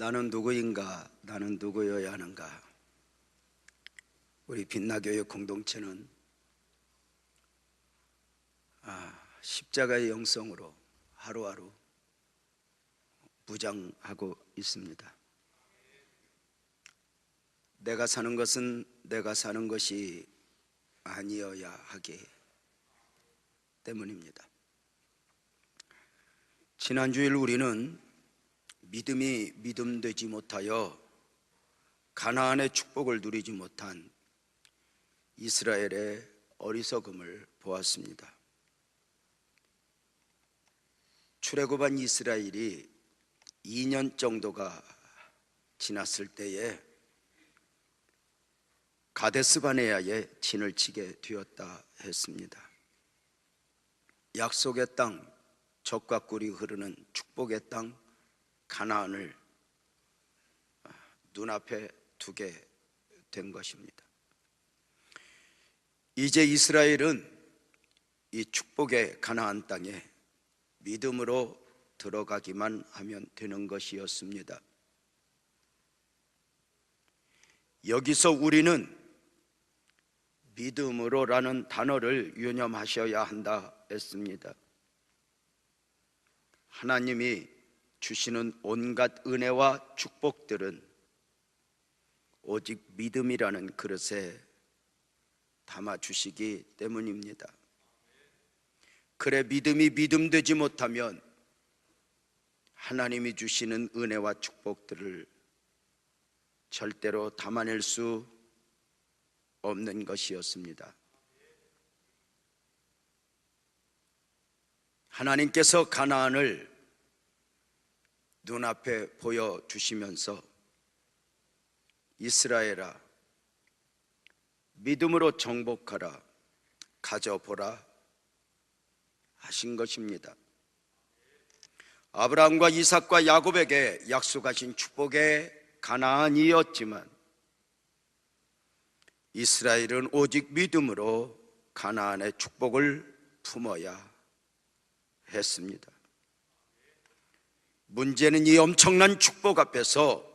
나는 누구인가? 나는 누구여야 하는가? 우리 빛나교회 공동체는 십자가의 영성으로 하루하루 무장하고 있습니다. 내가 사는 것은 내가 사는 것이 아니어야 하기 때문입니다. 지난주일 우리는 믿음이 믿음되지 못하여 가나안의 축복을 누리지 못한 이스라엘의 어리석음을 보았습니다. 출애굽한 이스라엘이 2년 정도가 지났을 때에 가데스바네아에 진을 치게 되었다 했습니다. 약속의 땅, 젖과 꿀이 흐르는 축복의 땅 가나안을 눈앞에 두게 된 것입니다. 이제 이스라엘은 이 축복의 가나안 땅에 믿음으로 들어가기만 하면 되는 것이었습니다. 여기서 우리는 믿음으로라는 단어를 유념하셔야 한다 했습니다. 하나님이 주시는 온갖 은혜와 축복들은 오직 믿음이라는 그릇에 담아주시기 때문입니다. 그래 믿음이 믿음되지 못하면 하나님이 주시는 은혜와 축복들을 절대로 담아낼 수 없는 것이었습니다. 하나님께서 가나안을 눈앞에 보여주시면서 이스라엘아 믿음으로 정복하라, 가져보라 하신 것입니다. 아브라함과 이삭과 야곱에게 약속하신 축복의 가나안이었지만 이스라엘은 오직 믿음으로 가나안의 축복을 품어야 했습니다. 문제는 이 엄청난 축복 앞에서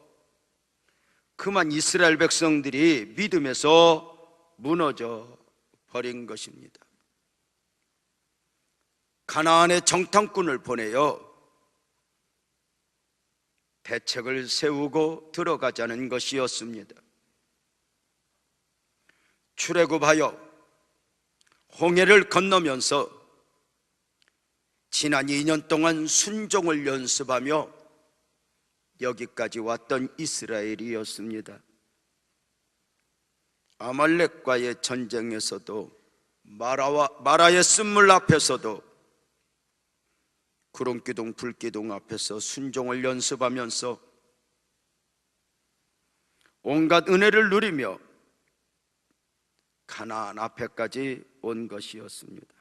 그만 이스라엘 백성들이 믿음에서 무너져 버린 것입니다. 가나안의 정탐꾼을 보내어 대책을 세우고 들어가자는 것이었습니다. 출애굽하여 홍해를 건너면서 지난 2년 동안 순종을 연습하며 여기까지 왔던 이스라엘이었습니다. 아말렉과의 전쟁에서도 마라의 쓴물 앞에서도 구름기둥 불기둥 앞에서 순종을 연습하면서 온갖 은혜를 누리며 가나안 앞에까지 온 것이었습니다.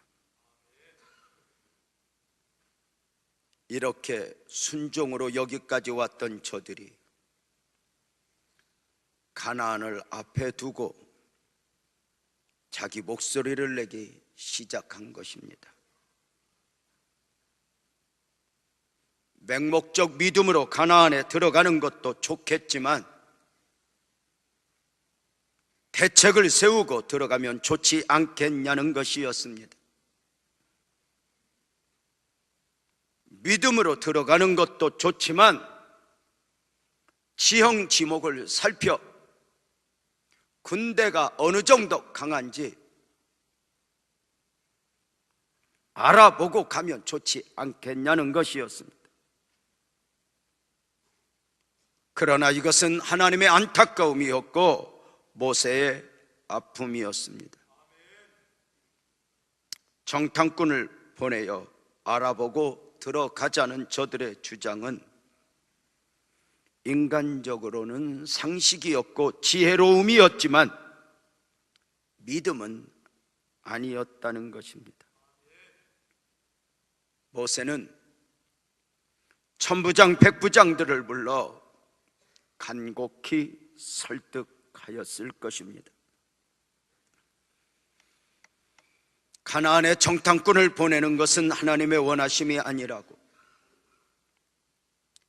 이렇게 순종으로 여기까지 왔던 저들이 가나안을 앞에 두고 자기 목소리를 내기 시작한 것입니다. 맹목적 믿음으로 가나안에 들어가는 것도 좋겠지만 대책을 세우고 들어가면 좋지 않겠냐는 것이었습니다. 믿음으로 들어가는 것도 좋지만 지형 지목을 살펴 군대가 어느 정도 강한지 알아보고 가면 좋지 않겠냐는 것이었습니다. 그러나 이것은 하나님의 안타까움이었고 모세의 아픔이었습니다. 정탐꾼을 보내어 알아보고 들어가자는 저들의 주장은 인간적으로는 상식이었고 지혜로움이었지만 믿음은 아니었다는 것입니다. 모세는 천부장 백부장들을 불러 간곡히 설득하였을 것입니다. 가나안에 정탐꾼을 보내는 것은 하나님의 원하심이 아니라고,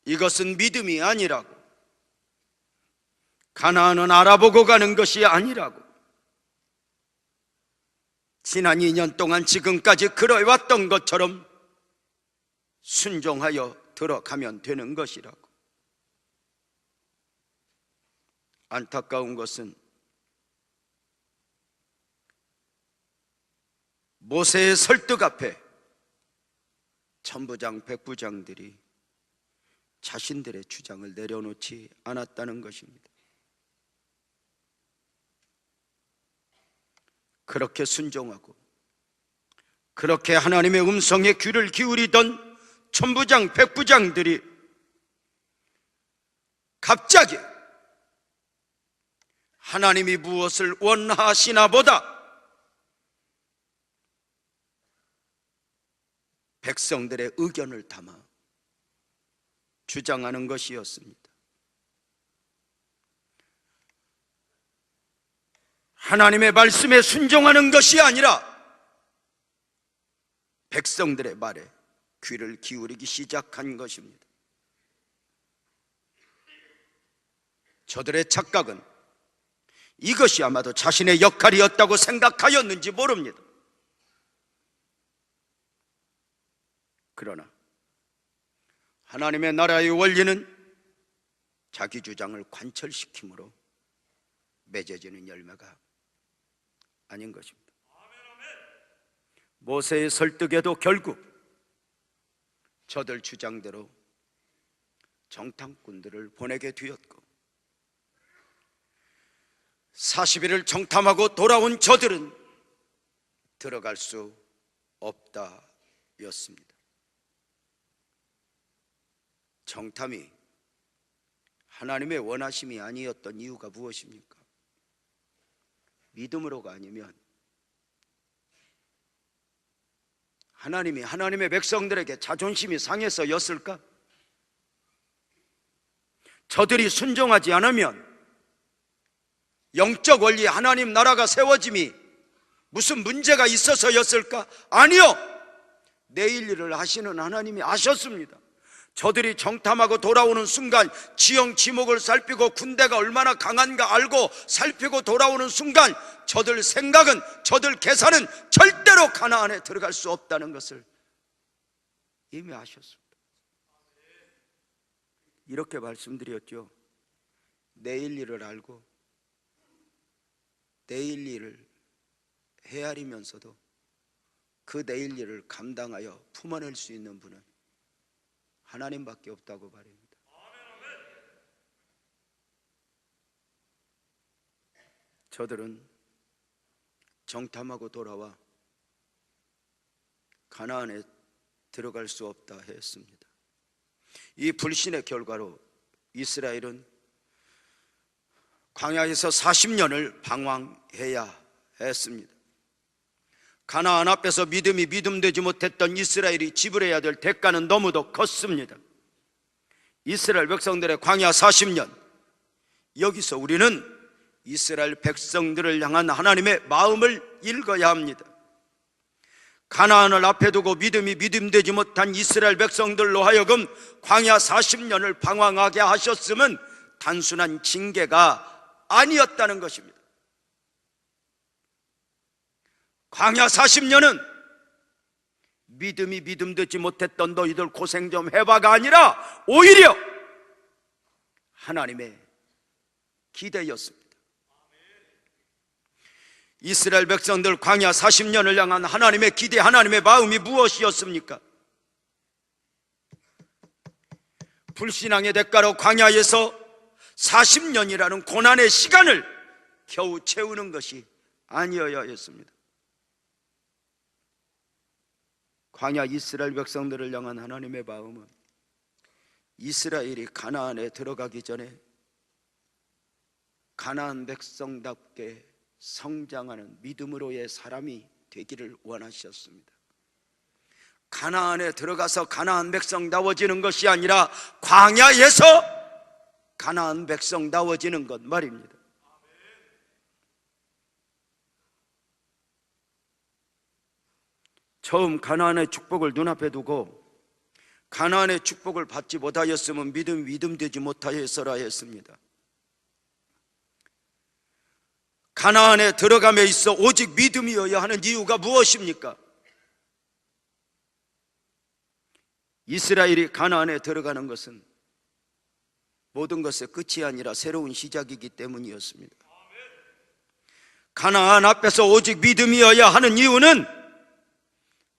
이것은 믿음이 아니라고, 가나안은 알아보고 가는 것이 아니라고. 지난 2년 동안 지금까지 그러해왔던 것처럼 순종하여 들어가면 되는 것이라고. 안타까운 것은 모세의 설득 앞에 천부장 백부장들이 자신들의 주장을 내려놓지 않았다는 것입니다. 그렇게 순종하고 그렇게 하나님의 음성에 귀를 기울이던 천부장 백부장들이 갑자기 하나님이 무엇을 원하시나 보다 백성들의 의견을 담아 주장하는 것이었습니다. 하나님의 말씀에 순종하는 것이 아니라 백성들의 말에 귀를 기울이기 시작한 것입니다. 저들의 착각은 이것이 아마도 자신의 역할이었다고 생각하였는지 모릅니다. 그러나 하나님의 나라의 원리는 자기 주장을 관철시킴으로 맺어지는 열매가 아닌 것입니다. 모세의 설득에도 결국 저들 주장대로 정탐꾼들을 보내게 되었고 40일을 정탐하고 돌아온 저들은 들어갈 수 없다였습니다. 정탐이 하나님의 원하심이 아니었던 이유가 무엇입니까? 믿음으로가 아니면 하나님이 하나님의 백성들에게 자존심이 상해서였을까? 저들이 순종하지 않으면 영적 원리에 하나님 나라가 세워짐이 무슨 문제가 있어서였을까? 아니요! 내일 일을 하시는 하나님이 아셨습니다. 저들이 정탐하고 돌아오는 순간 지형 지목을 살피고 군대가 얼마나 강한가 알고 살피고 돌아오는 순간 저들 생각은, 저들 계산은 절대로 가나안에 들어갈 수 없다는 것을 이미 아셨습니다. 이렇게 말씀드렸죠. 내일 일을 알고 내일 일을 헤아리면서도 그 내일 일을 감당하여 품어낼 수 있는 분은 하나님밖에 없다고 말합니다. 저들은 정탐하고 돌아와 가나안에 들어갈 수 없다 했습니다. 이 불신의 결과로 이스라엘은 광야에서 40년을 방황해야 했습니다. 가나안 앞에서 믿음이 믿음되지 못했던 이스라엘이 지불해야 될 대가는 너무도 컸습니다. 이스라엘 백성들의 광야 40년, 여기서 우리는 이스라엘 백성들을 향한 하나님의 마음을 읽어야 합니다. 가나안을 앞에 두고 믿음이 믿음되지 못한 이스라엘 백성들로 하여금 광야 40년을 방황하게 하셨음은 단순한 징계가 아니었다는 것입니다. 광야 40년은 믿음이 믿음되지 못했던 너희들 고생 좀 해봐가 아니라 오히려 하나님의 기대였습니다. 이스라엘 백성들 광야 40년을 향한 하나님의 기대, 하나님의 마음이 무엇이었습니까? 불신앙의 대가로 광야에서 40년이라는 고난의 시간을 겨우 채우는 것이 아니어야 했습니다. 광야 이스라엘 백성들을 향한 하나님의 마음은 이스라엘이 가나안에 들어가기 전에 가나안 백성답게 성장하는 믿음으로의 사람이 되기를 원하셨습니다. 가나안에 들어가서 가나안 백성다워지는 것이 아니라 광야에서 가나안 백성다워지는 것 말입니다. 처음 가나안의 축복을 눈앞에 두고 가나안의 축복을 받지 못하였으면 믿음되지 못하였으라 했습니다. 가나안에 들어감에 있어 오직 믿음이어야 하는 이유가 무엇입니까? 이스라엘이 가나안에 들어가는 것은 모든 것의 끝이 아니라 새로운 시작이기 때문이었습니다. 가나안 앞에서 오직 믿음이어야 하는 이유는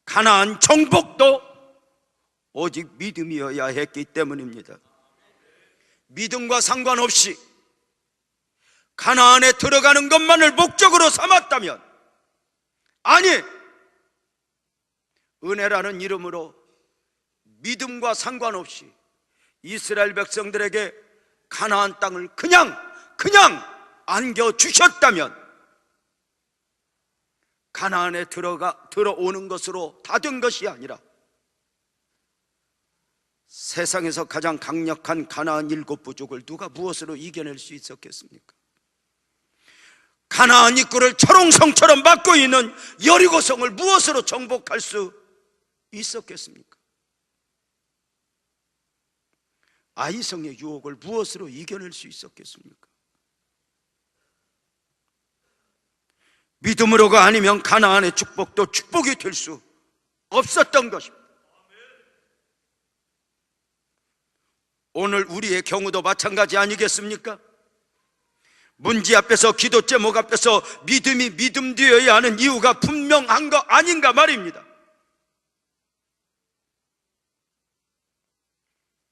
가나안 정복도 오직 믿음이어야 했기 때문입니다. 믿음과 상관없이 가나안에 들어가는 것만을 목적으로 삼았다면, 아니, 은혜라는 이름으로 믿음과 상관없이 이스라엘 백성들에게 가나안 땅을 그냥 안겨주셨다면 가나안에 들어오는 것으로 다 된 것이 아니라 세상에서 가장 강력한 가나안 7부족을 누가 무엇으로 이겨낼 수 있었겠습니까? 가나안 입구를 철옹성처럼 막고 있는 여리고성을 무엇으로 정복할 수 있었겠습니까? 아이성의 유혹을 무엇으로 이겨낼 수 있었겠습니까? 믿음으로가 아니면 가나안의 축복도 축복이 될 수 없었던 것입니다. 오늘 우리의 경우도 마찬가지 아니겠습니까? 문제 앞에서, 기도 제목 앞에서 믿음이 믿음되어야 하는 이유가 분명한 거 아닌가 말입니다.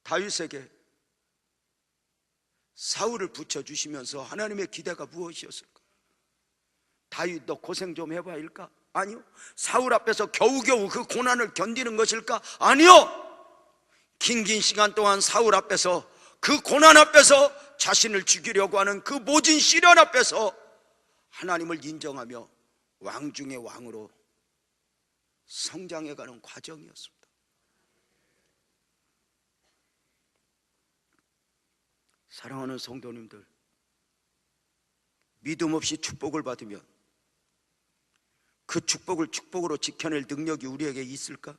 다윗에게 사울을 붙여주시면서 하나님의 기대가 무엇이었을까? 다윗, 너 고생 좀 해봐일까? 아니요. 사울 앞에서 겨우겨우 그 고난을 견디는 것일까? 아니요. 긴 시간 동안 사울 앞에서, 그 고난 앞에서 자신을 죽이려고 하는 그 모진 시련 앞에서 하나님을 인정하며 왕 중의 왕으로 성장해가는 과정이었습니다. 사랑하는 성도님들, 믿음 없이 축복을 받으면 그 축복을 축복으로 지켜낼 능력이 우리에게 있을까?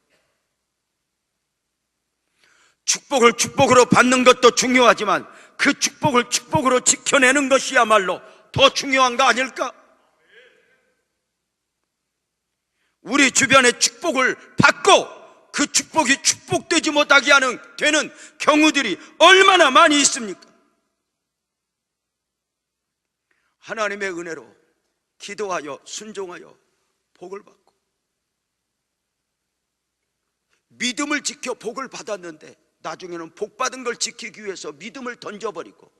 축복을 축복으로 받는 것도 중요하지만 그 축복을 축복으로 지켜내는 것이야말로 더 중요한 거 아닐까? 우리 주변에 축복을 받고 그 축복이 축복되지 못하게 되는 경우들이 얼마나 많이 있습니까? 하나님의 은혜로 기도하여 순종하여 복을 받고 믿음을 지켜 복을 받았는데 나중에는 복 받은 걸 지키기 위해서 믿음을 던져버리고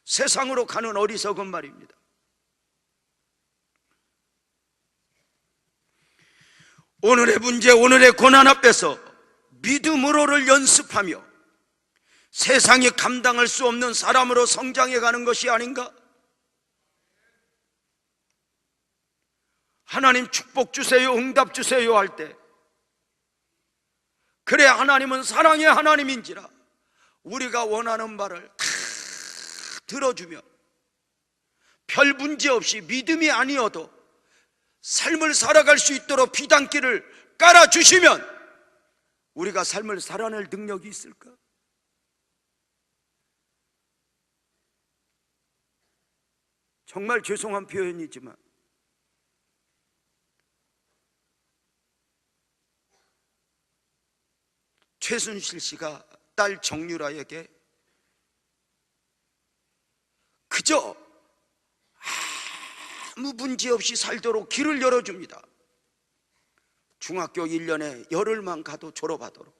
세상으로 가는 어리석은 말입니다. 오늘의 문제, 오늘의 고난 앞에서 믿음으로를 연습하며 세상이 감당할 수 없는 사람으로 성장해 가는 것이 아닌가? 하나님 축복 주세요, 응답 주세요 할 때, 그래 하나님은 사랑의 하나님인지라 우리가 원하는 바를 다 들어주면 별 문제 없이 믿음이 아니어도 삶을 살아갈 수 있도록 비단길을 깔아주시면 우리가 삶을 살아낼 능력이 있을까? 정말 죄송한 표현이지만 최순실 씨가 딸 정유라에게 그저 아무 문제 없이 살도록 길을 열어줍니다. 중학교 1년에 열흘만 가도 졸업하도록,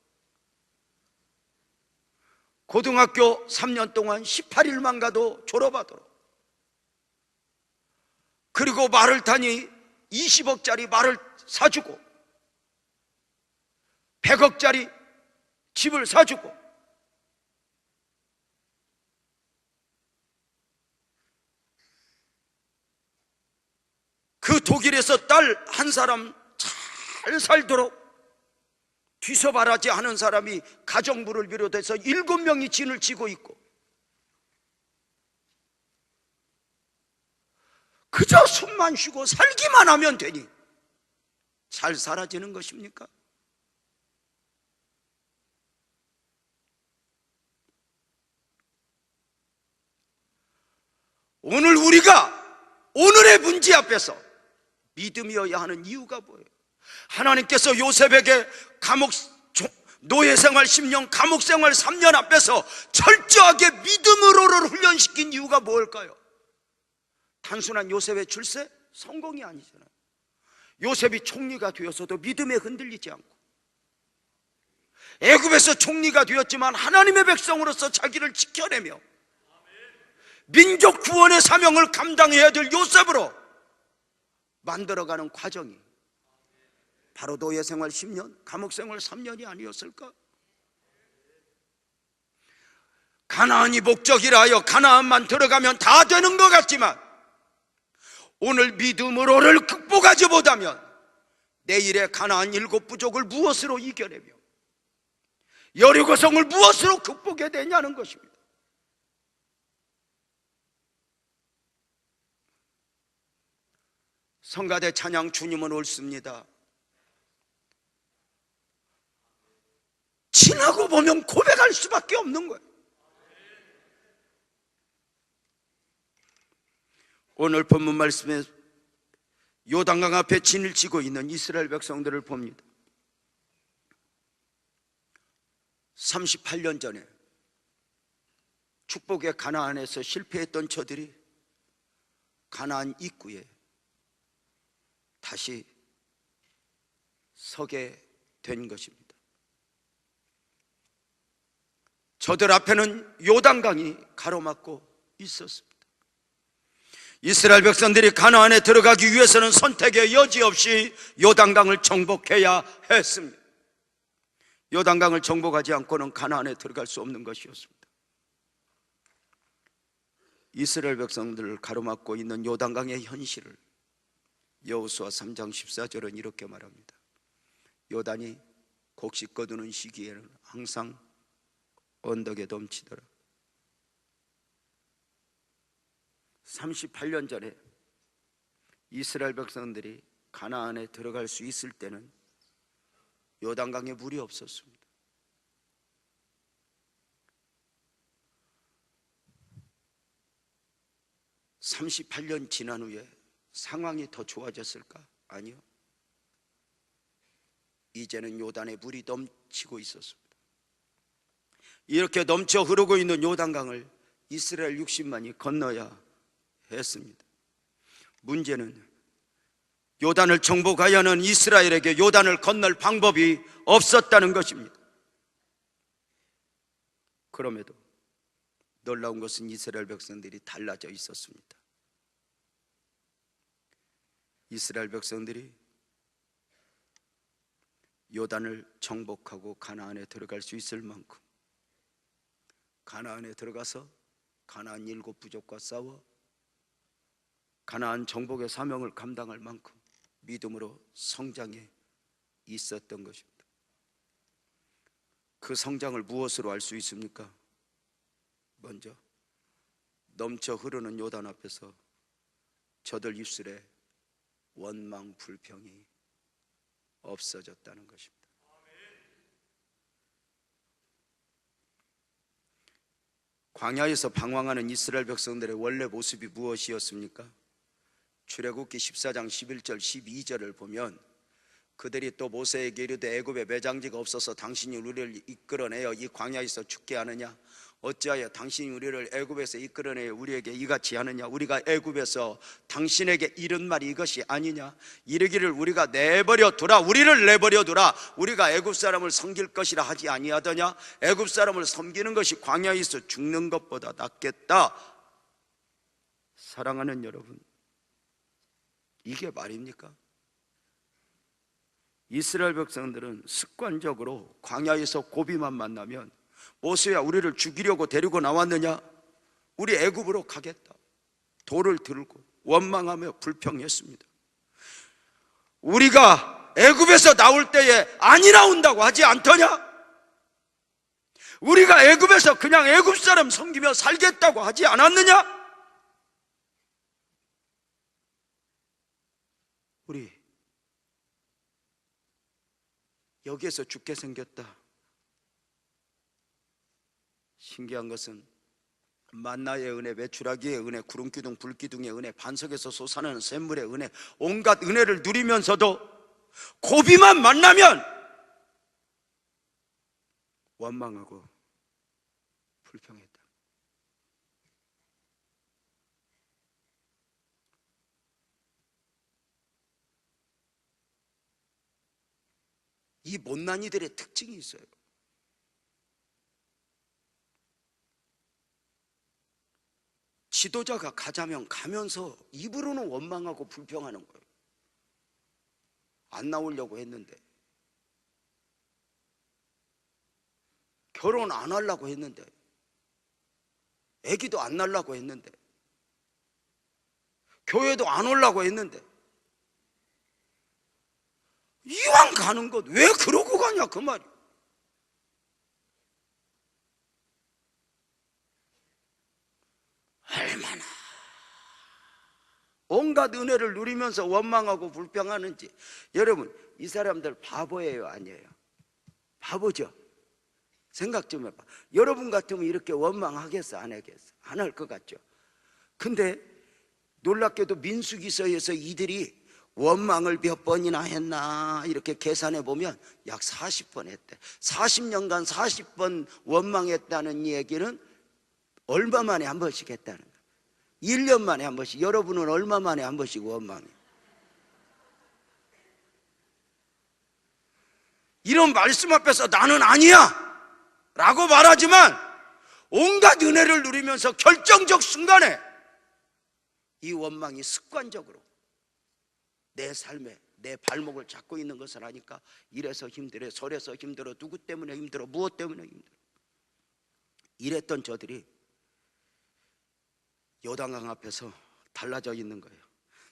고등학교 3년 동안 18일만 가도 졸업하도록, 그리고 말을 타니 20억짜리 말을 사주고 100억짜리 집을 사주고, 그 독일에서 딸 한 사람 잘 살도록 뒤서바라지 않은 사람이 가정부를 비롯해서 7명이 진을 치고 있고, 그저 숨만 쉬고 살기만 하면 되니 잘 살아지는 것입니까? 오늘 우리가 오늘의 문제 앞에서 믿음이어야 하는 이유가 뭐예요? 하나님께서 요셉에게 노예 생활 10년, 감옥 생활 3년 앞에서 철저하게 믿음으로를 훈련시킨 이유가 뭘까요? 단순한 요셉의 출세? 성공이 아니잖아요. 요셉이 총리가 되어서도 믿음에 흔들리지 않고, 애굽에서 총리가 되었지만 하나님의 백성으로서 자기를 지켜내며 민족 구원의 사명을 감당해야 될 요셉으로 만들어가는 과정이 바로 노예 생활 10년, 감옥 생활 3년이 아니었을까? 가나안이 목적이라 하여 가나안만 들어가면 다 되는 것 같지만 오늘 믿음으로를 극복하지 못하면 내일의 가나안 7부족을 무엇으로 이겨내며 여리고성을 무엇으로 극복해야 되냐는 것입니다. 성가대 찬양 주님은 옳습니다. 지나고 보면 고백할 수밖에 없는 거예요. 오늘 본문 말씀에 요단강 앞에 진을 치고 있는 이스라엘 백성들을 봅니다. 38년 전에 축복의 가나안에서 실패했던 저들이 가나안 입구에 다시 서게 된 것입니다. 저들 앞에는 요단강이 가로막고 있었습니다. 이스라엘 백성들이 가나안에 들어가기 위해서는 선택의 여지 없이 요단강을 정복해야 했습니다. 요단강을 정복하지 않고는 가나안에 들어갈 수 없는 것이었습니다. 이스라엘 백성들을 가로막고 있는 요단강의 현실을 여호수아 3장 14절은 이렇게 말합니다. 요단이 곡식 거두는 시기에는 항상 언덕에 넘치더라. 38년 전에 이스라엘 백성들이 가나안에 들어갈 수 있을 때는 요단강에 물이 없었습니다. (38년) 지난 후에 상황이 더 좋아졌을까? 아니요. 이제는 요단에 물이 넘치고 있었습니다. 이렇게 넘쳐 흐르고 있는 요단강을 이스라엘 60만이 건너야 했습니다. 문제는 요단을 정복하여 하는 이스라엘에게 요단을 건널 방법이 없었다는 것입니다. 그럼에도 놀라운 것은 이스라엘 백성들이 달라져 있었습니다. 이스라엘 백성들이 요단을 정복하고 가나안에 들어갈 수 있을 만큼, 가나안에 들어가서 가나안 7부족과 싸워 가나안 정복의 사명을 감당할 만큼 믿음으로 성장해 있었던 것입니다. 그 성장을 무엇으로 알 수 있습니까? 먼저 넘쳐 흐르는 요단 앞에서 저들 입술에 원망 불평이 없어졌다는 것입니다. 광야에서 방황하는 이스라엘 백성들의 원래 모습이 무엇이었습니까? 출애굽기 14장 11절 12절을 보면 그들이 또 모세에게 이르되 애굽에 매장지가 없어서 당신이 우리를 이끌어내어 이 광야에서 죽게 하느냐? 어찌하여 당신이 우리를 애굽에서 이끌어내어 우리에게 이같이 하느냐? 우리가 애굽에서 당신에게 이른 말이 이것이 아니냐? 이르기를 우리가 내버려 두라, 우리를 내버려 두라, 우리가 애굽 사람을 섬길 것이라 하지 아니하더냐? 애굽 사람을 섬기는 것이 광야에서 죽는 것보다 낫겠다. 사랑하는 여러분, 이게 말입니까? 이스라엘 백성들은 습관적으로 광야에서 고비만 만나면 모세야 우리를 죽이려고 데리고 나왔느냐? 우리 애굽으로 가겠다. 돌을 들고 원망하며 불평했습니다. 우리가 애굽에서 나올 때에 아니 나온다고 하지 않더냐? 우리가 애굽에서 그냥 애굽 사람 섬기며 살겠다고 하지 않았느냐? 우리 여기에서 죽게 생겼다. 신기한 것은 만나의 은혜, 메추라기의 은혜, 구름기둥 불기둥의 은혜, 반석에서 솟아나는 샘물의 은혜, 온갖 은혜를 누리면서도 고비만 만나면 원망하고 불평했다. 이 못난이들의 특징이 있어요. 지도자가 가자면 가면서 입으로는 원망하고 불평하는 거예요. 안 나오려고 했는데, 결혼 안 하려고 했는데, 아기도 안 낳으려고 했는데, 교회도 안 오려고 했는데, 이왕 가는 것 왜 그러고 가냐 그 말이야. 얼마나 온갖 은혜를 누리면서 원망하고 불평하는지. 여러분, 이 사람들 바보예요, 아니에요? 바보죠. 생각 좀 해봐. 여러분 같으면 이렇게 원망하겠어, 안 하겠어? 안 할 것 같죠. 근데 놀랍게도 민수기서에서 이들이 원망을 몇 번이나 했나 이렇게 계산해 보면 약 40번 했대. 40년간 40번 원망했다는 얘기는 얼마 만에 한 번씩 했다는 거예요. 1년 만에 한 번씩. 여러분은 얼마 만에 한 번씩 원망해? 이런 말씀 앞에서 나는 아니야 라고 말하지만 온갖 은혜를 누리면서 결정적 순간에 이 원망이 습관적으로 내 삶에 내 발목을 잡고 있는 것을 하니까 이래서 힘들어, 저래서 힘들어, 누구 때문에 힘들어, 무엇 때문에 힘들어. 이랬던 저들이 요단강 앞에서 달라져 있는 거예요.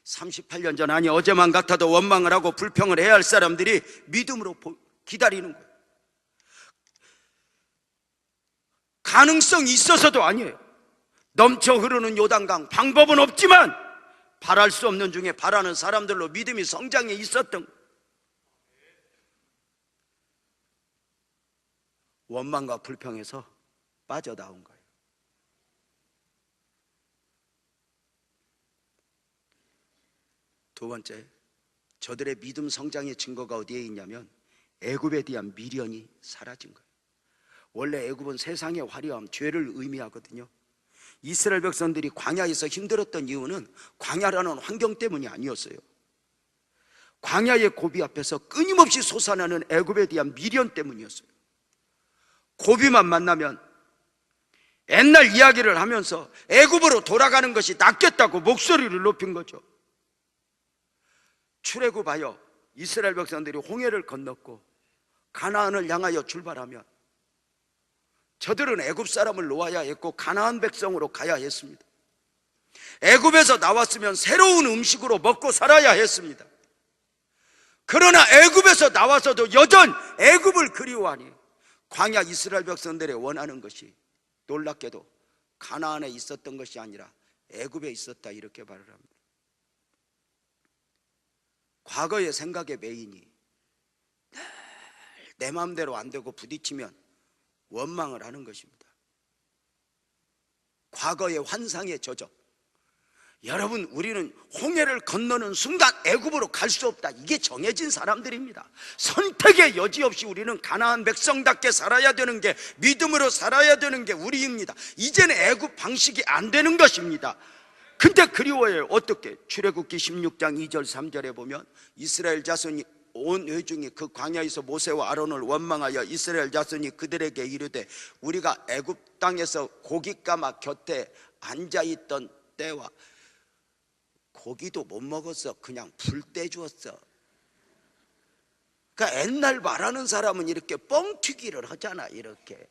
38년 전, 아니 어제만 같아도 원망을 하고 불평을 해야 할 사람들이 믿음으로 기다리는 거예요. 가능성이 있어서도 아니에요. 넘쳐 흐르는 요단강, 방법은 없지만 바랄 수 없는 중에 바라는 사람들로 믿음이 성장해 있었던 거예요. 원망과 불평에서 빠져나온 거예요. 두 번째, 저들의 믿음 성장의 증거가 어디에 있냐면 애굽에 대한 미련이 사라진 거예요. 원래 애굽은 세상의 화려함, 죄를 의미하거든요. 이스라엘 백성들이 광야에서 힘들었던 이유는 광야라는 환경 때문이 아니었어요. 광야의 고비 앞에서 끊임없이 솟아나는 애굽에 대한 미련 때문이었어요. 고비만 만나면 옛날 이야기를 하면서 애굽으로 돌아가는 것이 낫겠다고 목소리를 높인 거죠. 출애굽하여 이스라엘 백성들이 홍해를 건넜고 가나안을 향하여 출발하면 저들은 애굽 사람을 놓아야 했고 가나안 백성으로 가야 했습니다. 애굽에서 나왔으면 새로운 음식으로 먹고 살아야 했습니다. 그러나 애굽에서 나와서도 여전 애굽을 그리워하니 광야 이스라엘 백성들이 원하는 것이 놀랍게도 가나안에 있었던 것이 아니라 애굽에 있었다, 이렇게 말을 합니다. 과거의 생각의 메인이 내 마음대로 안 되고 부딪히면 원망을 하는 것입니다. 과거의 환상에 젖어 여러분, 우리는 홍해를 건너는 순간 애굽으로 갈 수 없다, 이게 정해진 사람들입니다. 선택의 여지 없이 우리는 가나안 백성답게 살아야 되는 게, 믿음으로 살아야 되는 게 우리입니다. 이제는 애굽 방식이 안 되는 것입니다. 근데 그리워요. 어떻게? 출애굽기 16장 2절 3절에 보면 이스라엘 자손이 온 회중이 그 광야에서 모세와 아론을 원망하여 이스라엘 자손이 그들에게 이르되 우리가 애굽 땅에서 고깃가마 곁에 앉아있던 때와, 고기도 못 먹었어, 그냥 불 떼주었어. 그러니까 옛날 말하는 사람은 이렇게 뻥튀기를 하잖아. 이렇게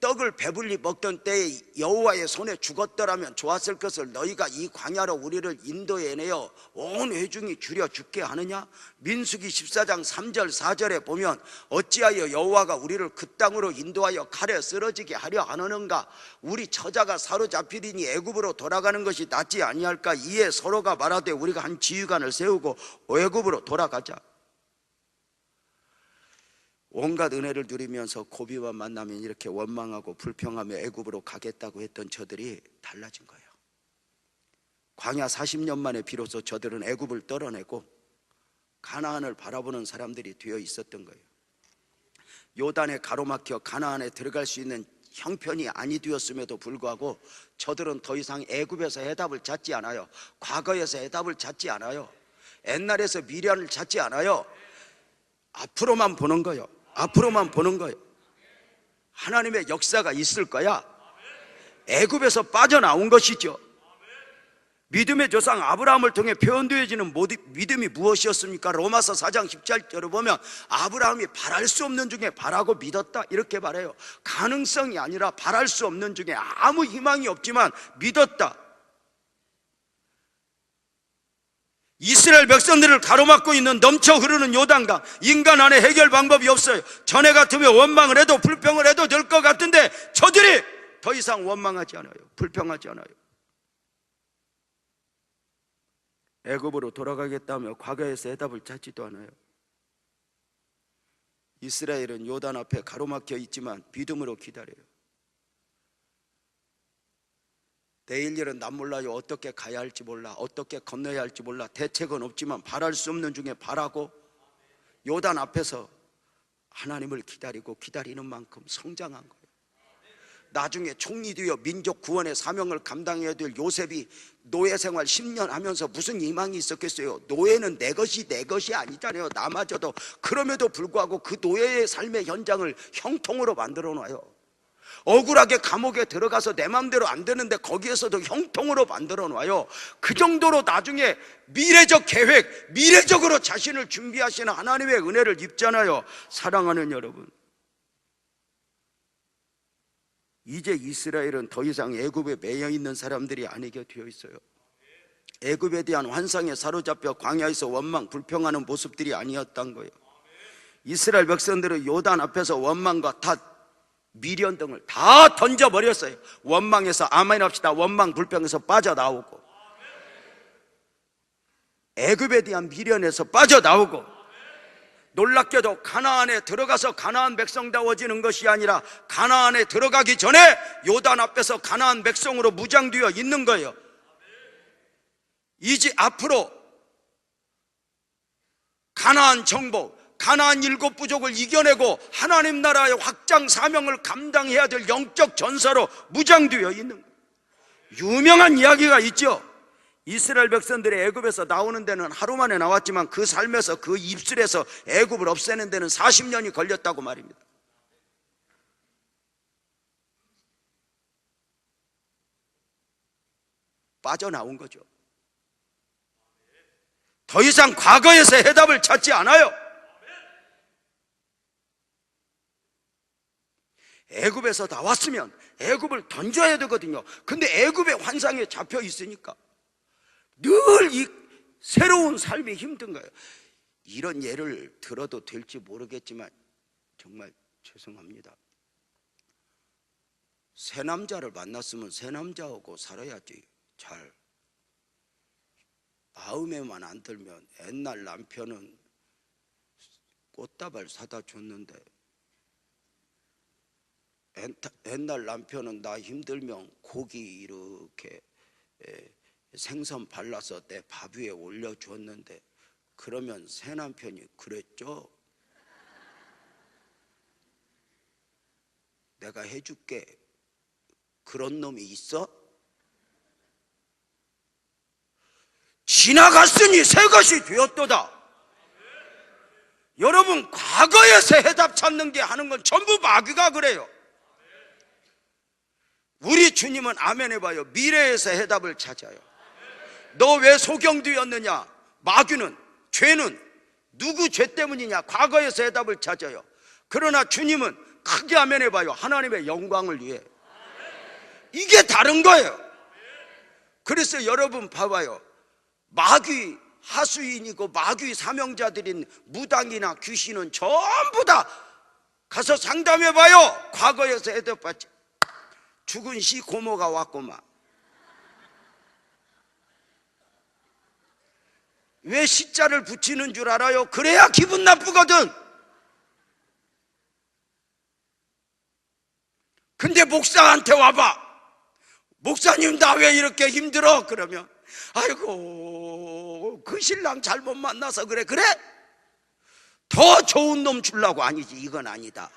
떡을 배불리 먹던 때에 여호와의 손에 죽었더라면 좋았을 것을 너희가 이 광야로 우리를 인도해내어 온 회중이 줄여 죽게 하느냐? 민수기 14장 3절 4절에 보면 어찌하여 여호와가 우리를 그 땅으로 인도하여 칼에 쓰러지게 하려 하느는가? 우리 처자가 사로잡히리니 애굽으로 돌아가는 것이 낫지 아니할까? 이에 서로가 말하되 우리가 한 지휘관을 세우고 애굽으로 돌아가자. 온갖 은혜를 누리면서 고비와 만나면 이렇게 원망하고 불평하며 애굽으로 가겠다고 했던 저들이 달라진 거예요. 광야 40년 만에 비로소 저들은 애굽을 떨어내고 가나안을 바라보는 사람들이 되어 있었던 거예요. 요단에 가로막혀 가나안에 들어갈 수 있는 형편이 아니 되었음에도 불구하고 저들은 더 이상 애굽에서 해답을 찾지 않아요. 과거에서 해답을 찾지 않아요. 옛날에서 미련을 찾지 않아요. 앞으로만 보는 거예요. 앞으로만 보는 거예요. 하나님의 역사가 있을 거야. 애굽에서 빠져나온 것이죠. 믿음의 조상 아브라함을 통해 표현되어지는 믿음이 무엇이었습니까? 로마서 4장 17절을 보면 아브라함이 바랄 수 없는 중에 바라고 믿었다 이렇게 말해요. 가능성이 아니라 바랄 수 없는 중에 아무 희망이 없지만 믿었다. 이스라엘 백성들을 가로막고 있는 넘쳐 흐르는 요단강, 인간 안에 해결 방법이 없어요. 전에 같으면 원망을 해도 불평을 해도 될 것 같은데 저들이 더 이상 원망하지 않아요. 불평하지 않아요. 애굽으로 돌아가겠다며 과거에서 해답을 찾지도 않아요. 이스라엘은 요단 앞에 가로막혀 있지만 믿음으로 기다려요. 내일 일은 난 몰라요. 어떻게 가야 할지 몰라. 어떻게 건너야 할지 몰라. 대책은 없지만 바랄 수 없는 중에 바라고 요단 앞에서 하나님을 기다리고 기다리는 만큼 성장한 거예요. 나중에 총리 되어 민족 구원의 사명을 감당해야 될 요셉이 노예 생활 10년 하면서 무슨 희망이 있었겠어요? 노예는 내 것이 아니잖아요. 나마저도. 그럼에도 불구하고 그 노예의 삶의 현장을 형통으로 만들어 놔요. 억울하게 감옥에 들어가서 내 마음대로 안 되는데 거기에서도 형통으로 만들어 놔요. 그 정도로 나중에 미래적 계획, 미래적으로 자신을 준비하시는 하나님의 은혜를 입잖아요. 사랑하는 여러분, 이제 이스라엘은 더 이상 애굽에 매여 있는 사람들이 아니게 되어 있어요. 애굽에 대한 환상에 사로잡혀 광야에서 원망, 불평하는 모습들이 아니었던 거예요. 이스라엘 백성들은 요단 앞에서 원망과 탓, 미련 등을 다 던져버렸어요. 원망에서 아멘합시다. 원망, 불평에서 빠져나오고 애굽에 대한 미련에서 빠져나오고 놀랍게도 가나안에 들어가서 가나안 백성다워지는 것이 아니라 가나안에 들어가기 전에 요단 앞에서 가나안 백성으로 무장되어 있는 거예요. 이제 앞으로 가나안 정복, 가나안 7부족을 이겨내고 하나님 나라의 확장 사명을 감당해야 될 영적 전사로 무장되어 있는 거예요. 유명한 이야기가 있죠. 이스라엘 백성들이 애굽에서 나오는 데는 하루 만에 나왔지만 그 삶에서 그 입술에서 애굽을 없애는 데는 40년이 걸렸다고 말입니다. 빠져나온 거죠. 더 이상 과거에서 해답을 찾지 않아요. 애굽에서 나왔으면 애굽을 던져야 되거든요. 근데 애굽의 환상에 잡혀 있으니까 늘 이 새로운 삶이 힘든 거예요. 이런 예를 들어도 될지 모르겠지만 정말 죄송합니다. 새 남자를 만났으면 새 남자하고 살아야지. 잘 마음에만 안 들면 옛날 남편은 꽃다발 사다 줬는데 옛날 남편은 나 힘들면 고기 이렇게 생선 발라서 내 밥 위에 올려주었는데 그러면 새 남편이 그랬죠? 내가 해줄게. 그런 놈이 있어? 지나갔으니 새 것이 되었도다. 여러분, 과거에서 해답 찾는 게 하는 건 전부 마귀가 그래요. 우리 주님은 아멘 해봐요. 미래에서 해답을 찾아요. 너 왜 소경되었느냐? 마귀는, 죄는 누구 죄 때문이냐? 과거에서 해답을 찾아요. 그러나 주님은 크게 아멘 해봐요. 하나님의 영광을 위해. 이게 다른 거예요. 그래서 여러분 봐봐요. 마귀 하수인이고 마귀 사명자들인 무당이나 귀신은 전부 다 가서 상담해봐요. 과거에서 해답 받지. 죽은 시 고모가 왔구만. 왜 시자를 붙이는 줄 알아요? 그래야 기분 나쁘거든. 근데 목사한테 와봐. 목사님 나 왜 이렇게 힘들어? 그러면 아이고 그 신랑 잘못 만나서 그래. 그래? 더 좋은 놈 주려고. 아니지, 이건 아니다.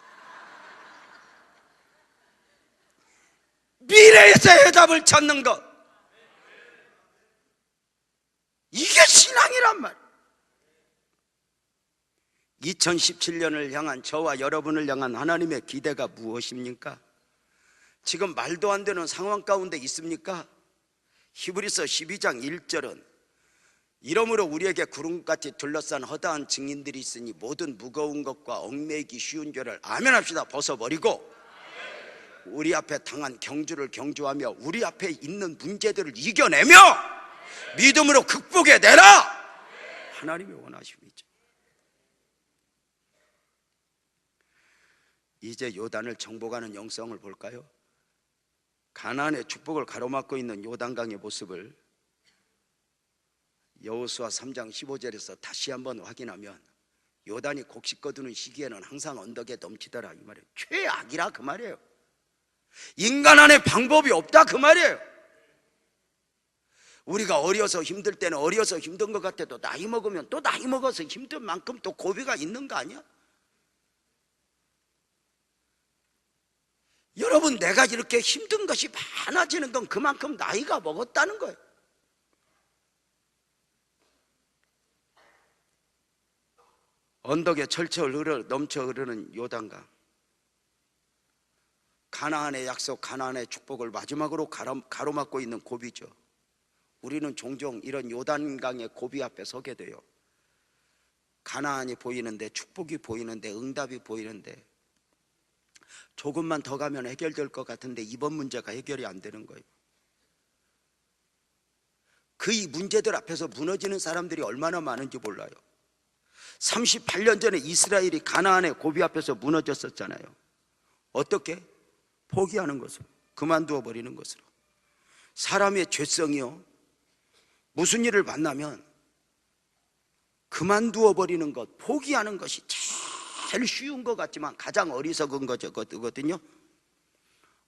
미래에서 해답을 찾는 것, 이게 신앙이란 말이야. 2017년을 향한 저와 여러분을 향한 하나님의 기대가 무엇입니까? 지금 말도 안 되는 상황 가운데 있습니까? 히브리서 12장 1절은 이러므로 우리에게 구름같이 둘러싼 허다한 증인들이 있으니 모든 무거운 것과 얽매이기 쉬운 죄를 아멘 합시다 벗어버리고 우리 앞에 당한 경주를 경주하며 우리 앞에 있는 문제들을 이겨내며 믿음으로 극복해내라. 하나님의 원하심이죠. 이제 요단을 정복하는 영성을 볼까요? 가나안의 축복을 가로막고 있는 요단강의 모습을 여호수아 3장 15절에서 다시 한번 확인하면 요단이 곡식 거두는 시기에는 항상 언덕에 넘치더라 이 말이에요. 최악이라 그 말이에요. 인간 안에 방법이 없다 그 말이에요. 우리가 어려서 힘들 때는 어려서 힘든 것 같아도 나이 먹으면 또 나이 먹어서 힘든 만큼 또 고비가 있는 거 아니야? 여러분, 내가 이렇게 힘든 것이 많아지는 건 그만큼 나이가 먹었다는 거예요. 언덕에 철철 넘쳐 흐르는 요단강, 가나안의 약속, 가나안의 축복을 마지막으로 가로막고 있는 고비죠. 우리는 종종 이런 요단강의 고비 앞에 서게 돼요. 가나안이 보이는데, 축복이 보이는데, 응답이 보이는데 조금만 더 가면 해결될 것 같은데 이번 문제가 해결이 안 되는 거예요. 그 이 문제들 앞에서 무너지는 사람들이 얼마나 많은지 몰라요. 38년 전에 이스라엘이 가나안의 고비 앞에서 무너졌었잖아요. 어떻게? 포기하는 것으로, 그만두어 버리는 것으로. 사람의 죄성이요, 무슨 일을 만나면 그만두어 버리는 것, 포기하는 것이 제일 쉬운 것 같지만 가장 어리석은 거거든요.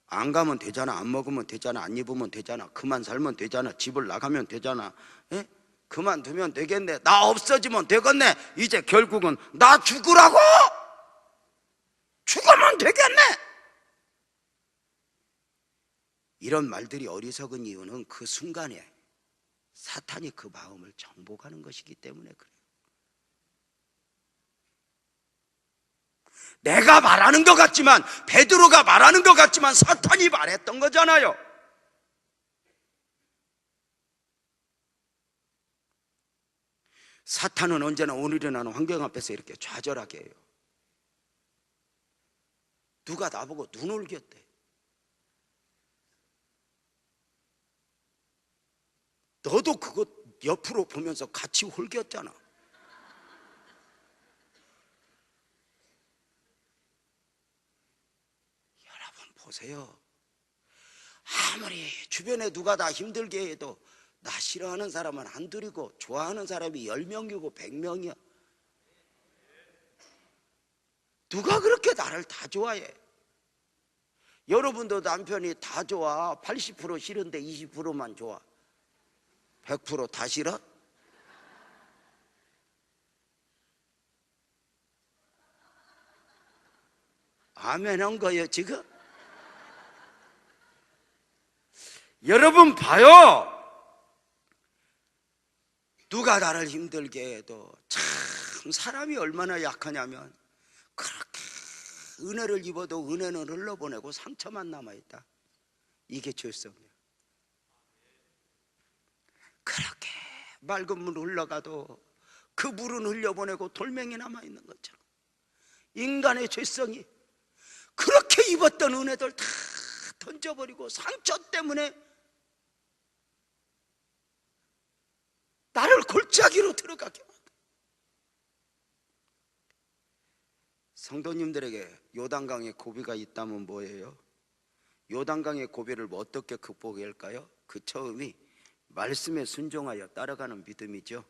안 가면 되잖아, 안 먹으면 되잖아, 안 입으면 되잖아, 그만 살면 되잖아, 집을 나가면 되잖아, 에? 그만두면 되겠네, 나 없어지면 되겠네, 이제 결국은 나 죽으라고? 죽으면 되겠네. 이런 말들이 어리석은 이유는 그 순간에 사탄이 그 마음을 정복하는 것이기 때문에 그래요. 내가 말하는 것 같지만, 베드로가 말하는 것 같지만 사탄이 말했던 거잖아요. 사탄은 언제나 오늘 일어나는 환경 앞에서 이렇게 좌절하게 해요. 누가 나보고 눈 올겼대. 너도 그거 옆으로 보면서 같이 홀겼잖아. 여러분 보세요. 아무리 주변에 누가 다 힘들게 해도 나 싫어하는 사람은 한둘이고 좋아하는 사람이 10명이고 100명이야. 누가 그렇게 나를 다 좋아해? 여러분도 남편이 다 좋아. 80% 싫은데 20%만 좋아. 100% 다 싫어? 아멘 한 거예요 지금? 여러분 봐요. 누가 나를 힘들게 해도 참 사람이 얼마나 약하냐면 그렇게 은혜를 입어도 은혜는 흘러보내고 상처만 남아있다. 이게 죄성이야. 그렇게 맑은 물 흘러가도 그 물은 흘려보내고 돌멩이 남아있는 것처럼 인간의 죄성이 그렇게 입었던 은혜들 다 던져버리고 상처 때문에 나를 골짜기로 들어가게 만다. 성도님들에게 요단강의 고비가 있다면 뭐예요? 요단강의 고비를 어떻게 극복할까요? 그 처음이 말씀에 순종하여 따라가는 믿음이죠.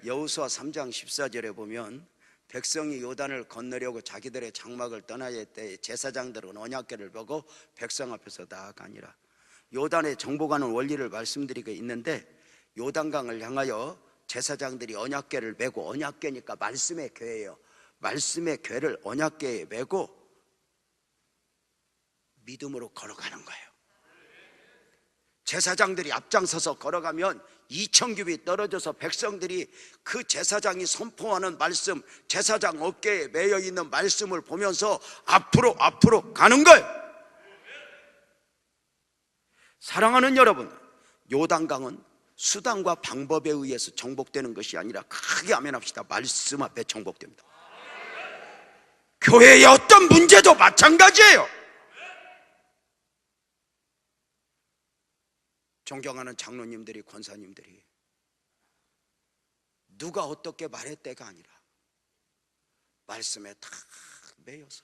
여호수아 3장 14절에 보면 백성이 요단을 건너려고 자기들의 장막을 떠나야 할 때 제사장들은 언약궤를 보고 백성 앞에서 나아가니라. 요단에 정복하는 원리를 말씀드리고 있는데, 요단강을 향하여 제사장들이 언약궤를 메고, 언약궤니까 말씀의 궤예요. 말씀의 궤를 언약궤에 메고 믿음으로 걸어가는 거예요. 제사장들이 앞장서서 걸어가면 2,000규빗 떨어져서 백성들이 그 제사장이 선포하는 말씀, 제사장 어깨에 매여 있는 말씀을 보면서 앞으로 가는 거예요. 사랑하는 여러분, 요단강은 수단과 방법에 의해서 정복되는 것이 아니라, 크게 아멘합시다, 말씀 앞에 정복됩니다. 교회의 어떤 문제도 마찬가지예요. 존경하는 장로님들이, 권사님들이 누가 어떻게 말했대가 아니라 말씀에 탁 매여서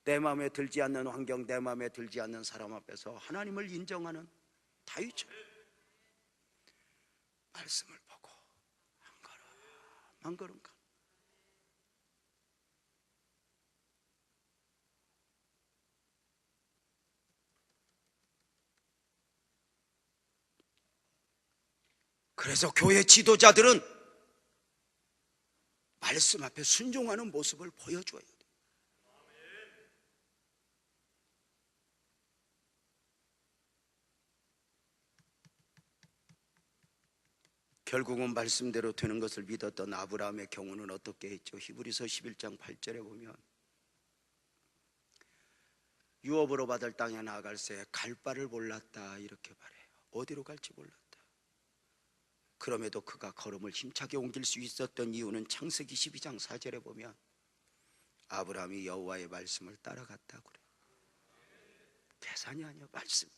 내 마음에 들지 않는 환경, 내 마음에 들지 않는 사람 앞에서 하나님을 인정하는 다윗처럼 말씀을 보고 한 걸음 가. 그래서 교회 지도자들은 말씀 앞에 순종하는 모습을 보여줘야 돼요. 결국은 말씀대로 되는 것을 믿었던 아브라함의 경우는 어떻게 했죠? 히브리서 11장 8절에 보면 유업으로 받을 땅에 나아갈새 갈 바를 몰랐다, 이렇게 말해요. 어디로 갈지 몰랐다. 그럼에도 그가 걸음을 힘차게 옮길 수 있었던 이유는 창세기 12장 4절에 보면 아브라함이 여호와의 말씀을 따라갔다고 그래요. 계산이 아니야, 말씀.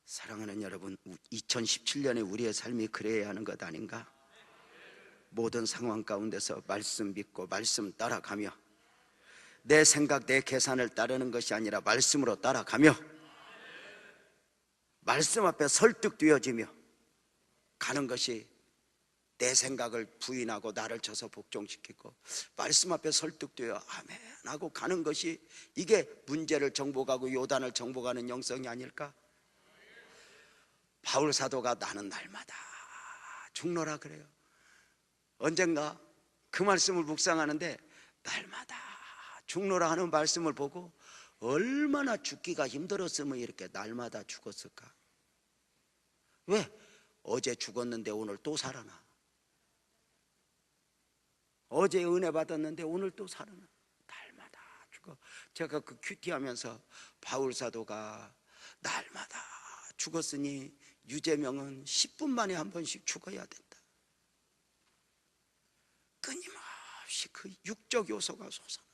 사랑하는 여러분, 2017년에 우리의 삶이 그래야 하는 것 아닌가? 모든 상황 가운데서 말씀 믿고 말씀 따라가며, 내 생각, 내 계산을 따르는 것이 아니라 말씀으로 따라가며, 말씀 앞에 설득되어지며 가는 것이, 내 생각을 부인하고 나를 쳐서 복종시키고 말씀 앞에 설득되어 아멘 하고 가는 것이, 이게 문제를 정복하고 요단을 정복하는 영성이 아닐까? 바울 사도가 나는 날마다 죽노라 그래요. 언젠가 그 말씀을 묵상하는데 날마다 죽노라 하는 말씀을 보고 얼마나 죽기가 힘들었으면 이렇게 날마다 죽었을까? 왜? 어제 죽었는데 오늘 또 살아나. 어제 은혜 받았는데 오늘 또 살아나. 날마다 죽어. 제가 그 큐티하면서 바울 사도가 날마다 죽었으니 유재명은 10분 만에 한 번씩 죽어야 된다. 끊임없이 그 육적 요소가 솟아나.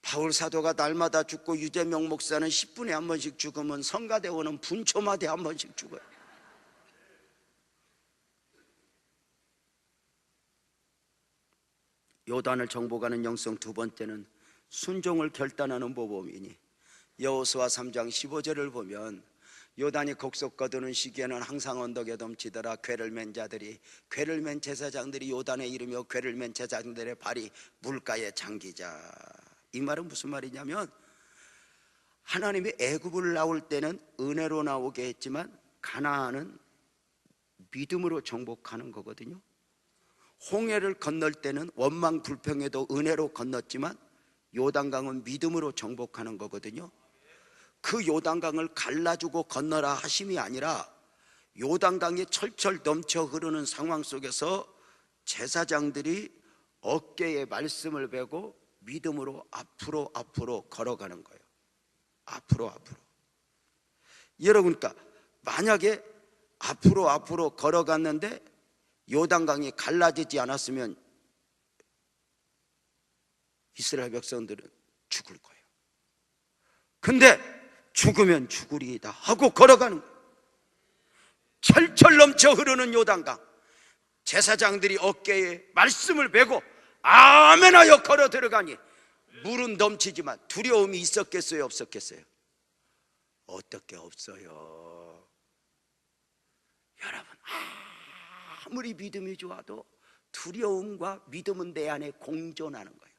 바울 사도가 날마다 죽고 유재명 목사는 10분에 한 번씩 죽으면 성가대원은 분초마다 한 번씩 죽어요. 요단을 정복하는 영성 두 번째는 순종을 결단하는 모범이니, 여호수아 3장 15절을 보면 요단이 곡속 거두는 시기에는 항상 언덕에 덤치더라. 궤를 맨 자들이, 궤를 맨 제사장들이 요단에 이르며 궤를 맨 제사장들의 발이 물가에 잠기자. 이 말은 무슨 말이냐면, 하나님이 애굽을 나올 때는 은혜로 나오게 했지만 가나안은 믿음으로 정복하는 거거든요. 홍해를 건널 때는 원망 불평에도 은혜로 건넜지만 요단강은 믿음으로 정복하는 거거든요. 그 요단강을 갈라주고 건너라 하심이 아니라 요단강이 철철 넘쳐 흐르는 상황 속에서 제사장들이 어깨에 말씀을 베고 믿음으로 앞으로 걸어가는 거예요. 앞으로. 여러분, 그러니까 만약에 앞으로 걸어갔는데 요단강이 갈라지지 않았으면 이스라엘 백성들은 죽을 거예요. 근데 죽으면 죽으리이다 하고 걸어가는 거예요. 철철 넘쳐 흐르는 요단강, 제사장들이 어깨에 말씀을 메고 아멘하여 걸어 들어가니 물은 넘치지만 두려움이 있었겠어요, 없었겠어요? 어떻게 없어요? 여러분, 아무리 믿음이 좋아도 두려움과 믿음은 내 안에 공존하는 거예요.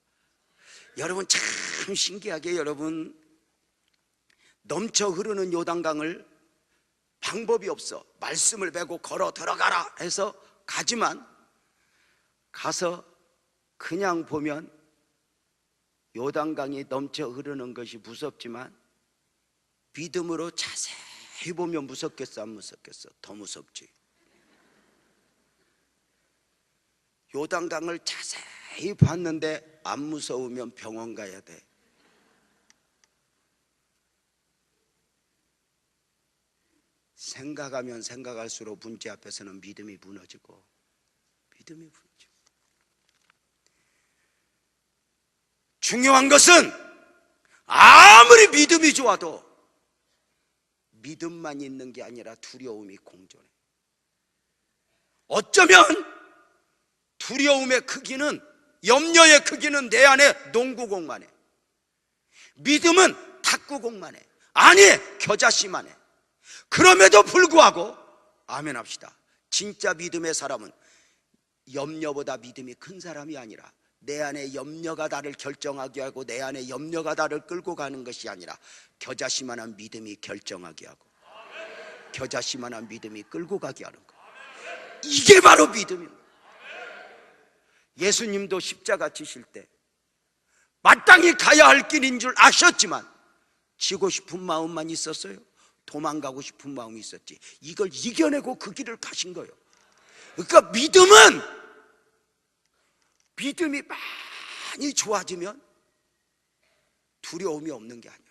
여러분, 참 신기하게 여러분, 넘쳐 흐르는 요단강을 방법이 없어 말씀을 메고 걸어 들어가라 해서 가지만, 가서 그냥 보면 요단강이 넘쳐 흐르는 것이 무섭지만 믿음으로 자세히 보면 무섭겠어, 안 무섭겠어? 더 무섭지. 요단강을 자세히 봤는데 안 무서우면 병원 가야 돼. 생각하면 생각할수록 문제 앞에서는 믿음이 무너지고, 믿음이 무너지고. 중요한 것은 아무리 믿음이 좋아도 믿음만 있는 게 아니라 두려움이 공존해. 어쩌면 두려움의 크기는, 염려의 크기는 내 안에 농구공만 해. 믿음은 탁구공만 해. 아니, 겨자씨만 해. 그럼에도 불구하고 아멘 합시다. 진짜 믿음의 사람은 염려보다 믿음이 큰 사람이 아니라, 내 안에 염려가 나를 결정하게 하고 내 안에 염려가 나를 끌고 가는 것이 아니라 겨자씨만한 믿음이 결정하게 하고 겨자씨만한 믿음이 끌고 가게 하는 거. 이게 바로 믿음입니다. 예수님도 십자가 지실 때 마땅히 가야 할 길인 줄 아셨지만 지고 싶은 마음만 있었어요? 도망가고 싶은 마음이 있었지. 이걸 이겨내고 그 길을 가신 거예요. 그러니까 믿음이 많이 좋아지면 두려움이 없는 게 아니에요.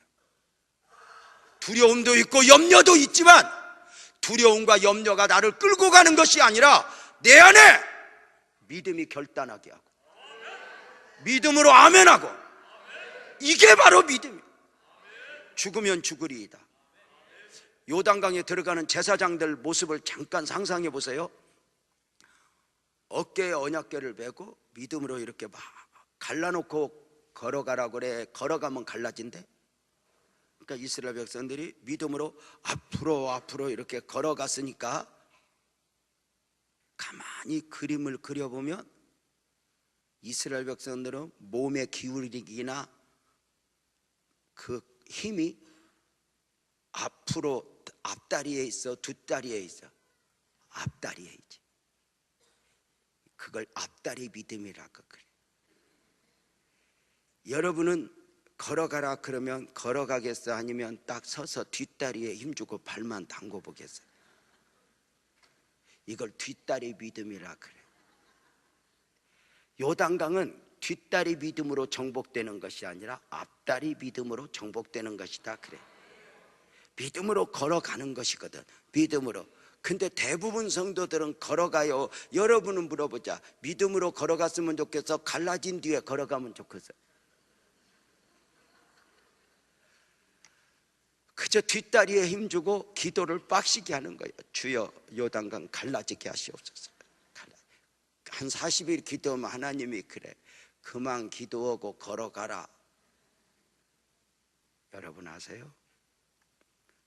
두려움도 있고 염려도 있지만 두려움과 염려가 나를 끌고 가는 것이 아니라 내 안에 믿음이 결단하게 하고 믿음으로 아멘하고, 이게 바로 믿음이에요. 죽으면 죽으리이다. 요단강에 들어가는 제사장들 모습을 잠깐 상상해 보세요. 어깨에 언약궤를 메고 믿음으로 이렇게 막 갈라놓고 걸어가라고 그래. 걸어가면 갈라진대. 그러니까 이스라엘 백성들이 믿음으로 앞으로 이렇게 걸어갔으니까, 가만히 그림을 그려보면 이스라엘 백성들은 몸의 기울이기나 그 힘이 앞으로 앞다리에 있어, 뒷다리에 있어? 앞다리에 있지. 그걸 앞다리 믿음이라고 그래. 여러분은 걸어가라 그러면 걸어가겠어? 아니면 딱 서서 뒷다리에 힘주고 발만 담궈 보겠어요? 이걸 뒷다리 믿음이라 그래. 요단강은 뒷다리 믿음으로 정복되는 것이 아니라 앞다리 믿음으로 정복되는 것이다 그래. 믿음으로 걸어가는 것이거든. 믿음으로. 근데 대부분 성도들은 걸어가요. 여러분은 물어보자. 믿음으로 걸어갔으면 좋겠어? 갈라진 뒤에 걸어가면 좋겠어? 그저 뒷다리에 힘주고 기도를 빡시게 하는 거예요. 주여, 요단강 갈라지게 하시옵소서. 한 40일 기도하면 하나님이 그래, 그만 기도하고 걸어가라. 여러분 아세요?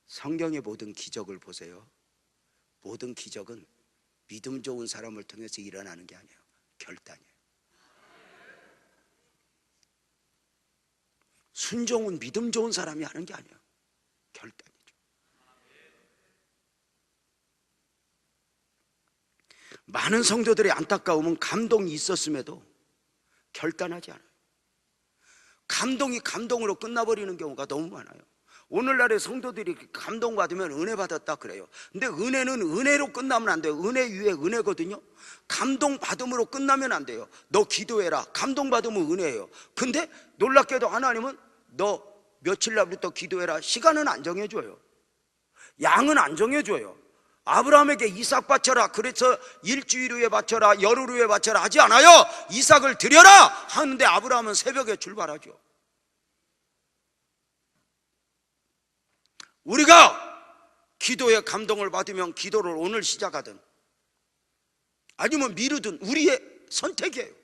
성경의 모든 기적을 보세요. 모든 기적은 믿음 좋은 사람을 통해서 일어나는 게 아니에요. 결단이에요. 순종은 믿음 좋은 사람이 하는 게 아니에요. 결단이죠. 많은 성도들의 안타까움은 감동이 있었음에도 결단하지 않아요. 감동이 감동으로 끝나버리는 경우가 너무 많아요. 오늘날의 성도들이 감동받으면 은혜 받았다 그래요. 근데 은혜는 은혜로 끝나면 안 돼요. 은혜 위에 은혜거든요. 감동받음으로 끝나면 안 돼요. 너 기도해라. 감동받으면 은혜예요. 근데 놀랍게도 하나님은 너 며칠 날부터 기도해라. 시간은 안 정해줘요. 양은 안 정해줘요. 아브라함에게 이삭 바쳐라. 그래서 일주일 후에 바쳐라, 열흘 후에 바쳐라 하지 않아요. 이삭을 드려라 하는데 아브라함은 새벽에 출발하죠. 우리가 기도에 감동을 받으면 기도를 오늘 시작하든 아니면 미루든 우리의 선택이에요.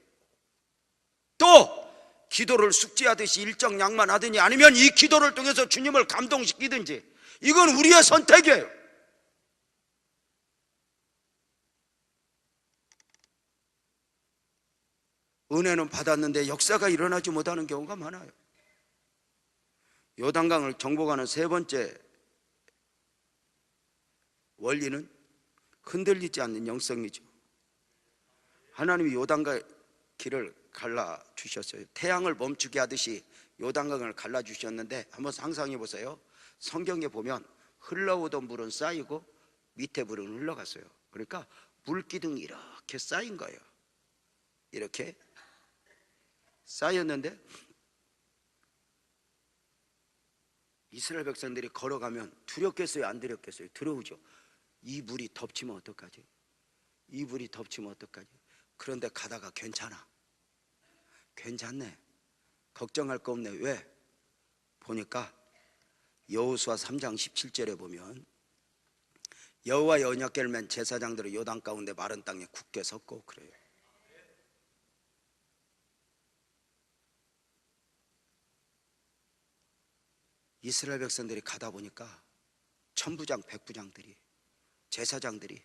또 기도를 숙지하듯이 일정 양만 하든지 아니면 이 기도를 통해서 주님을 감동시키든지, 이건 우리의 선택이에요. 은혜는 받았는데 역사가 일어나지 못하는 경우가 많아요. 요단강을 정복하는 세 번째 원리는 흔들리지 않는 영성이죠. 하나님이 요단강 길을 갈라주셨어요. 태양을 멈추게 하듯이 요단강을 갈라주셨는데 한번 상상해 보세요. 성경에 보면 흘러오던 물은 쌓이고 밑에 물은 흘러갔어요. 그러니까 물기둥이 이렇게 쌓인 거예요. 이렇게 쌓였는데 이스라엘 백성들이 걸어가면 두렵겠어요? 안 두렵겠어요? 두려우죠. 이 물이 덮치면 어떡하지? 이 물이 덮치면 어떡하지? 그런데 가다가 괜찮아. 괜찮네. 걱정할 거 없네. 왜? 보니까 여호수아 3장 17절에 보면 여호와의 언약궤를 맨 제사장들은 요단 가운데 마른 땅에 굳게 섰고 그래요. 이스라엘 백성들이 가다 보니까 천부장 백부장들이 제사장들이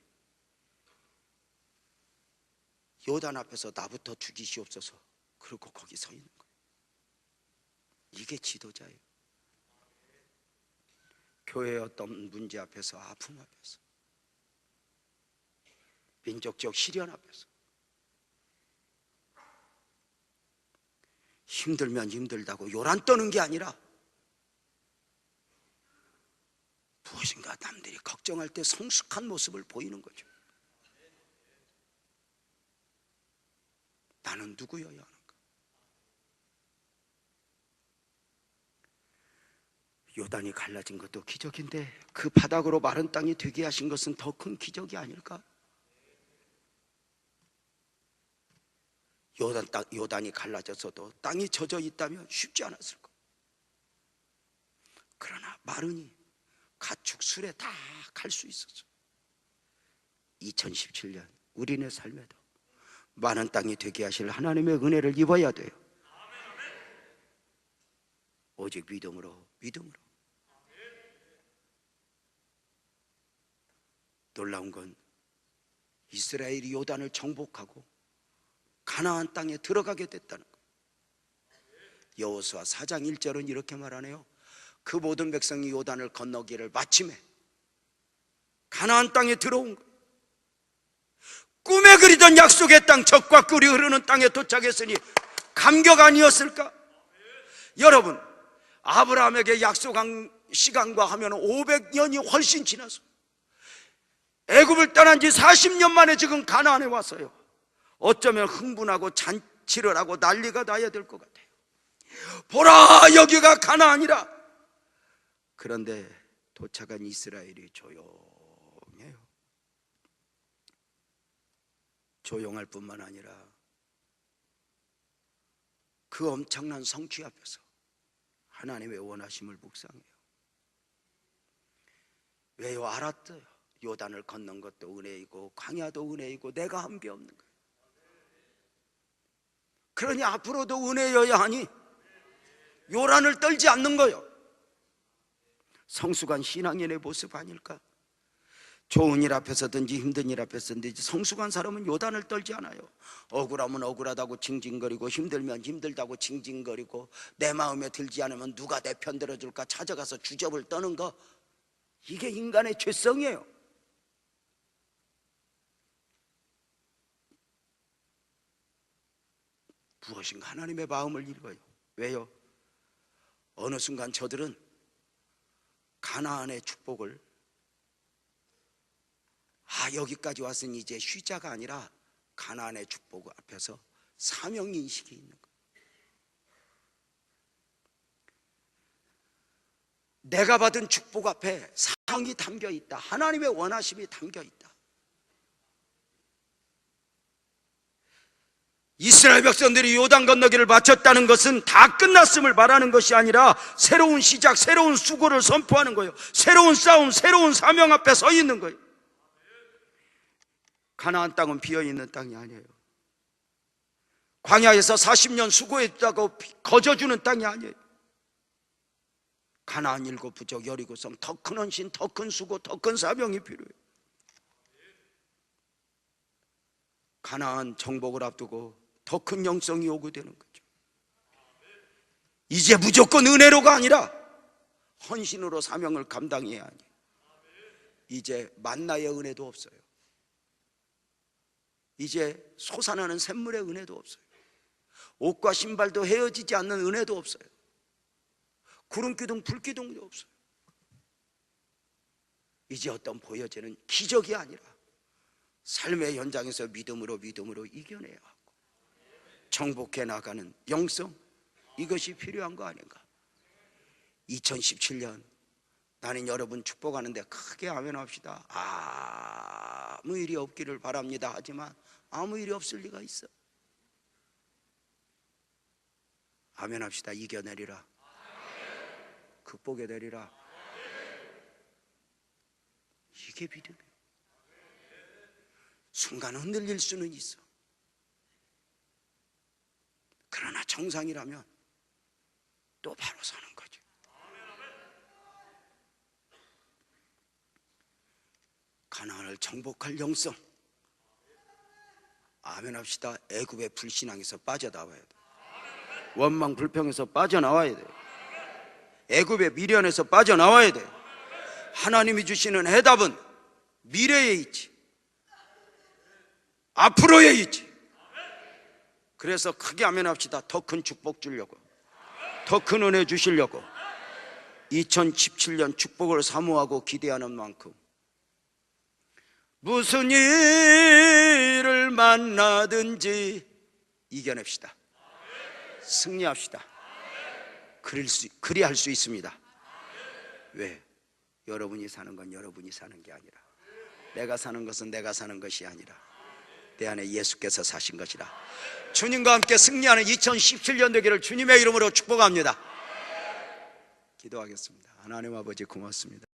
요단 앞에서 나부터 죽이시옵소서 그러고 거기 서 있는 거예요. 이게 지도자예요. 교회의 어떤 문제 앞에서, 아픔 앞에서, 민족적 시련 앞에서 힘들면 힘들다고 요란 떠는 게 아니라 무엇인가 남들이 걱정할 때 성숙한 모습을 보이는 거죠. 나는 누구여야 하는가? 요단이 갈라진 것도 기적인데 그 바닥으로 마른 땅이 되게 하신 것은 더 큰 기적이 아닐까? 요단이 갈라졌어도 땅이 젖어 있다면 쉽지 않았을 거예요. 그러나 마르니 가축 술에 다 갈 수 있었어. 2017년 우리네 삶에도 많은 땅이 되게 하실 하나님의 은혜를 입어야 돼요. 오직 믿음으로. 놀라운 건 이스라엘이 요단을 정복하고 가나안 땅에 들어가게 됐다는 것. 여호수아 4장 1절은 이렇게 말하네요. 그 모든 백성이 요단을 건너기를 마침에 가나안 땅에 들어온 거예요. 꿈에 그리던 약속의 땅, 젖과 꿀이 흐르는 땅에 도착했으니 감격 아니었을까? 여러분, 아브라함에게 약속한 시간과 하면 500년이 훨씬 지나서 애굽을 떠난 지 40년 만에 지금 가나안에 왔어요. 어쩌면 흥분하고 잔치를 하고 난리가 나야 될 것 같아요. 보라, 여기가 가나안이라. 그런데 도착한 이스라엘이 조용해요. 조용할 뿐만 아니라 그 엄청난 성취 앞에서 하나님의 원하심을 묵상해요. 왜요? 알았어요. 요단을 건넌 것도 은혜이고 광야도 은혜이고 내가 한 게 없는 거예요. 그러니 앞으로도 은혜여야 하니 요란을 떨지 않는 거예요. 성숙한 신앙인의 모습 아닐까? 좋은 일 앞에서든지 힘든 일 앞에서든지 성숙한 사람은 요단을 떨지 않아요. 억울하면 억울하다고 징징거리고 힘들면 힘들다고 징징거리고 내 마음에 들지 않으면 누가 내 편 들어줄까 찾아가서 주접을 떠는 거, 이게 인간의 죄성이에요. 무엇인가 하나님의 마음을 읽어요. 왜요? 어느 순간 저들은 가나안의 축복을 여기까지 왔으니 이제 쉬자가 아니라 가나안의 축복 앞에서 사명인식이 있는 거예요. 내가 받은 축복 앞에 사명이 담겨 있다. 하나님의 원하심이 담겨 있다. 이스라엘 백성들이 요단 건너기를 마쳤다는 것은 다 끝났음을 말하는 것이 아니라 새로운 시작, 새로운 수고를 선포하는 거예요. 새로운 싸움, 새로운 사명 앞에 서 있는 거예요. 가나안 땅은 비어있는 땅이 아니에요. 광야에서 40년 수고했다고 거저주는 땅이 아니에요. 가나안 7부족 여리고성, 더 큰 헌신, 더 큰 수고, 더 큰 사명이 필요해요. 가나안 정복을 앞두고 더 큰 영성이 오게 되는 거죠. 이제 무조건 은혜로가 아니라 헌신으로 사명을 감당해야 하니 이제 만나의 은혜도 없어요. 이제 솟아나는 샘물의 은혜도 없어요. 옷과 신발도 헤어지지 않는 은혜도 없어요. 구름기둥 불기둥도 없어요. 이제 어떤 보여지는 기적이 아니라 삶의 현장에서 믿음으로 이겨내야 하고 정복해 나가는 영성, 이것이 필요한 거 아닌가. 2017년 나는 여러분 축복하는데 크게 아멘합시다. 아무 일이 없기를 바랍니다. 하지만 아무 일이 없을 리가 있어. 아멘합시다. 이겨내리라. 극복해 내리라. 이게 믿음이에요. 순간 흔들릴 수는 있어. 그러나 정상이라면 또 바로 서는 거죠. 가나안을 정복할 영성. 아멘합시다. 애굽의 불신앙에서 빠져나와야 돼. 원망 불평에서 빠져나와야 돼. 애굽의 미련에서 빠져나와야 돼. 하나님이 주시는 해답은 미래에 있지, 앞으로에 있지. 그래서 크게 아멘합시다. 더 큰 축복 주려고, 더 큰 은혜 주시려고 2017년 축복을 사모하고 기대하는 만큼 무슨 일을 만나든지 이겨냅시다. 승리합시다. 그리할 수 있습니다. 왜? 여러분이 사는 건 여러분이 사는 게 아니라, 내가 사는 것은 내가 사는 것이 아니라 내 안에 예수께서 사신 것이라. 주님과 함께 승리하는 2017년 되기를 주님의 이름으로 축복합니다. 기도하겠습니다. 하나님 아버지 고맙습니다.